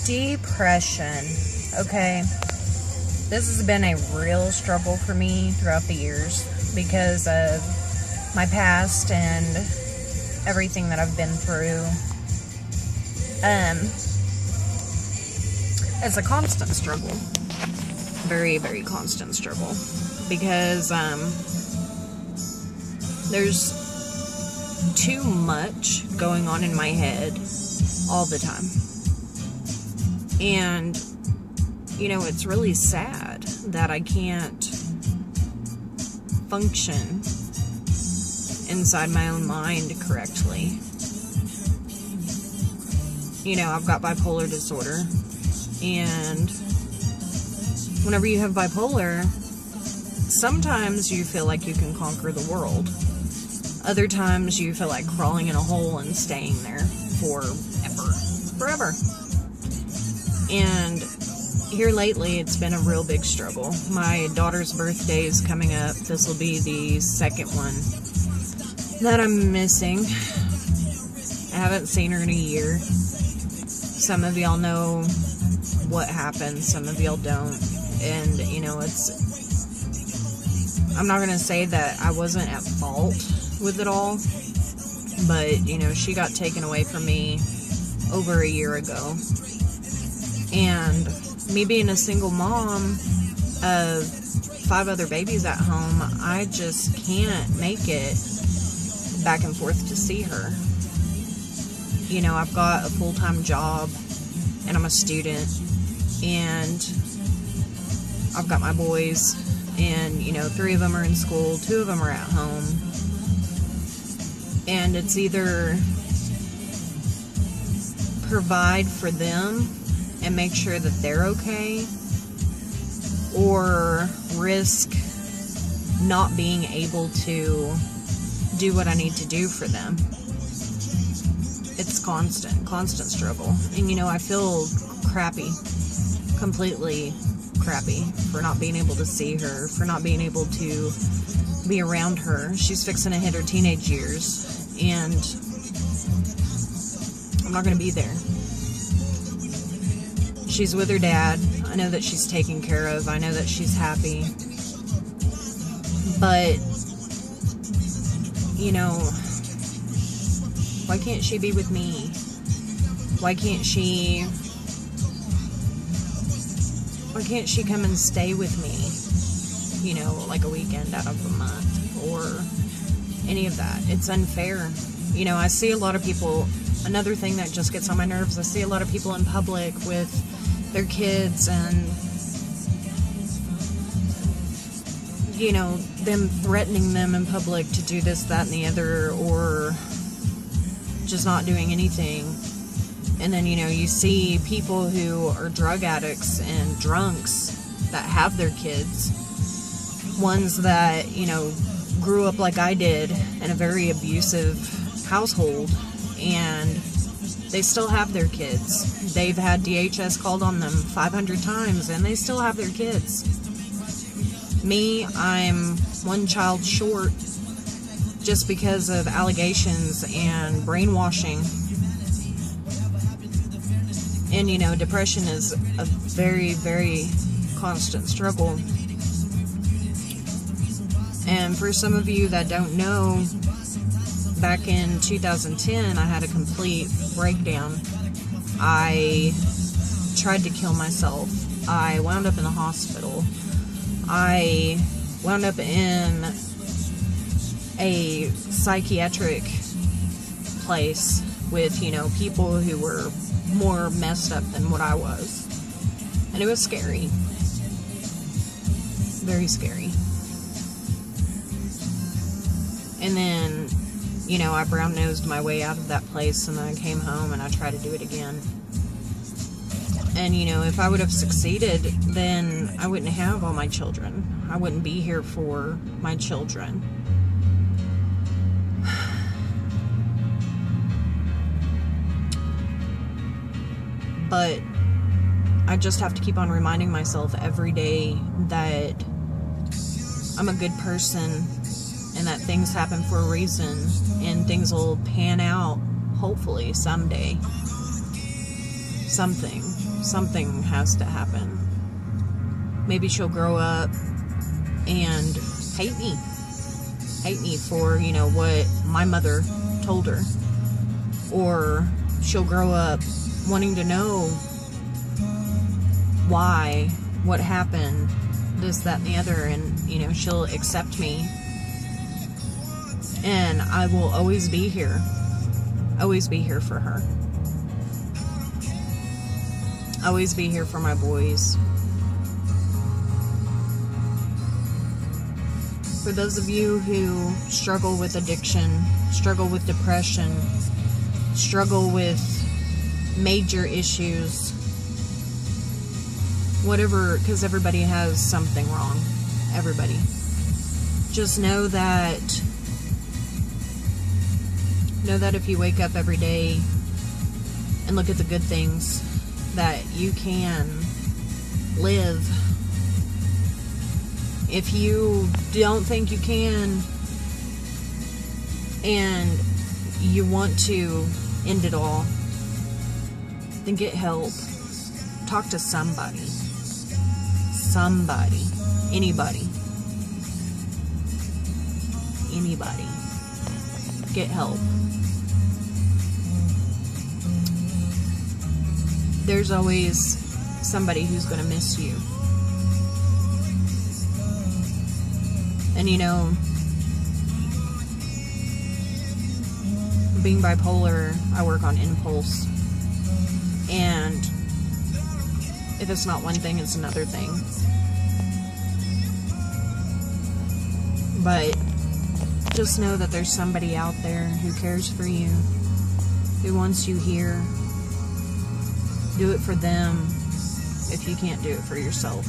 Depression. Okay. This has been a real struggle for me throughout the years because of my past and everything that I've been through. It's a constant struggle. Very, very constant struggle. Because there's too much going on in my head all the time. And, you know, it's really sad that I can't function inside my own mind correctly. You know, I've got bipolar disorder, and whenever you have bipolar, sometimes you feel like you can conquer the world. Other times you feel like crawling in a hole and staying there forever. And here lately, it's been a real big struggle. My daughter's birthday is coming up. This will be the second one that I'm missing. I haven't seen her in a year. Some of y'all know what happened. Some of y'all don't. And, you know, I'm not going to say that I wasn't at fault with it all. But, you know, she got taken away from me over a year ago. And me being a single mom of 5 other babies at home, I just can't make it back and forth to see her. You know, I've got a full-time job, and I'm a student, and I've got my boys, and, you know, 3 of them are in school, 2 of them are at home, and it's either provide for them and make sure that they're okay, or risk not being able to do what I need to do for them. It's constant struggle. And, you know, I feel crappy, completely crappy, for not being able to see her, for not being able to be around her. She's fixing to hit her teenage years, and I'm not going to be there. She's with her dad. I know that she's taken care of. I know that she's happy. But, you know, why can't she be with me? Why can't she come and stay with me? You know, like a weekend out of the month or any of that. It's unfair. You know, I see a lot of people, another thing that just gets on my nerves, I see a lot of people in public with their kids and, you know, them threatening them in public to do this, that, and the other, or just not doing anything. And then, you know, you see people who are drug addicts and drunks that have their kids, ones that, you know, grew up like I did in a very abusive household, and they still have their kids. They've had DHS called on them 500 times, and they still have their kids. Me, I'm one child short just because of allegations and brainwashing. And, you know, depression is a very, very constant struggle. And for some of you that don't know, back in 2010, I had a complete breakdown. I tried to kill myself. I wound up in the hospital. I wound up in a psychiatric place with, you know, people who were more messed up than what I was. And it was scary. Very scary. And then, you know, I brown-nosed my way out of that place, and then I came home and I tried to do it again. And, you know, if I would have succeeded, then I wouldn't have all my children. I wouldn't be here for my children. But I just have to keep on reminding myself every day that I'm a good person, and that things happen for a reason, and things will pan out, hopefully, someday. Something. something has to happen. Maybe she'll grow up and hate me. Hate me for, you know, what my mother told her. Or she'll grow up wanting to know why, what happened, this, that, and the other, and, you know, she'll accept me. And I will always be here. Always be here for her. Always be here for my boys. For those of you who struggle with addiction, struggle with depression, struggle with major issues, whatever, because everybody has something wrong. Everybody. Just know that if you wake up every day and look at the good things, that you can live. If you don't think you can and you want to end it all, then get help. Talk to somebody. Somebody. Anybody. Anybody. Get help. There's always somebody who's going to miss you. And you know, being bipolar, I work on impulse. And if it's not one thing, it's another thing. But just know that there's somebody out there who cares for you, who wants you here. Do it for them if you can't do it for yourself.